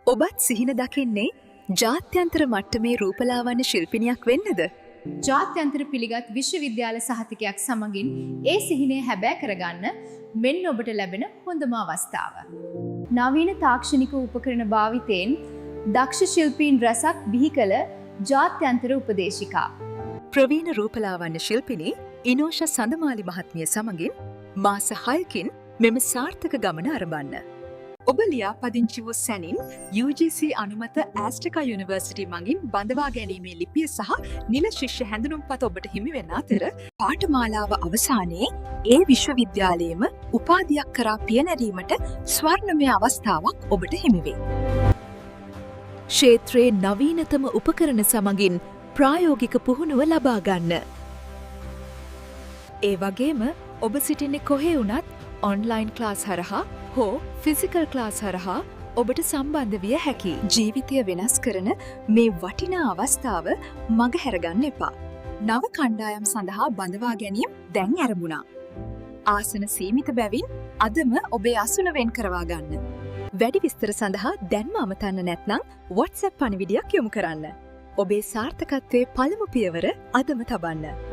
ඔබත් සිහින දකින්නේ ජාත්‍යන්තර මට්ටමේ රූපලාවන්‍ය ශිල්පිනියක් වෙන්නද? ජාත්‍යන්තර පිළිගත් විශ්වවිද්‍යාල සහතිකයක් සමගින් ඒ සිහිනය හැබෑ කරගන්න මෙන්න ඔබට ලැබෙන හොඳම අවස්ථාව. නවීන තාක්ෂණික උපකරණ භාවිතයෙන් දක්ෂ ශිල්පීන් රැසක් බිහි කළ ජාත්‍යන්තර උපදේශිකා. ප්‍රවීණ රූපලාවන්‍ය ශිල්පිනී ඉනෝෂ සඳමාලි මහත්මිය සමගින් මාස 6කින් මෙම සාර්ථක ගමන අරඹන්න. ඔබ ලියාපදිංචි වූ සැනින් UGC අනුමත ඇස්ට්‍රිකා යුනිවර්සිටි මගින් බඳවා ගැනීමේ ලිපිය සහ නිල ශිෂ්‍ය හැඳුනුම්පත ඔබට හිමි වෙන අතර පාඨමාලාව අවසානයේ ඒ විශ්වවිද්‍යාලයේම උපාධියක් කරා පියනැරීමට ස්වර්ණමය අවස්ථාවක් ඔබට හිමි වේ. ක්ෂේත්‍රයේ නවීනතම උපකරණ සමගින් ප්‍රායෝගික පුහුණුව ලබා ගන්න. ඒ වගේම ඔබ සිටින්නේ කොහේ වුණත් ඔන්ලයින් ක්ලාස් හරහා හෝ ෆිසිකල් ක්ලාස් හරහා ඔබට සම්බන්ධ විය හැකි. ජීවිතය වෙනස් කරන මේ වටිනා අවස්ථාව මග හැරගන්න එපා. නව කණ්ඩායම් සඳහා බඳවා ගැනීම දැන් ඇරඹුණා. ආසන සීමිත බැවින් අදම ඔබේ අසුන වෙන් කරවා ගන්න. වැඩි විස්තර සඳහා දැන්ම අමතන්න නැත්නම් WhatsApp පණිවිඩයක් යොමු කරන්න. ඔබේ සාර්ථකත්වයේ පළමු පියවර අදම තබන්න.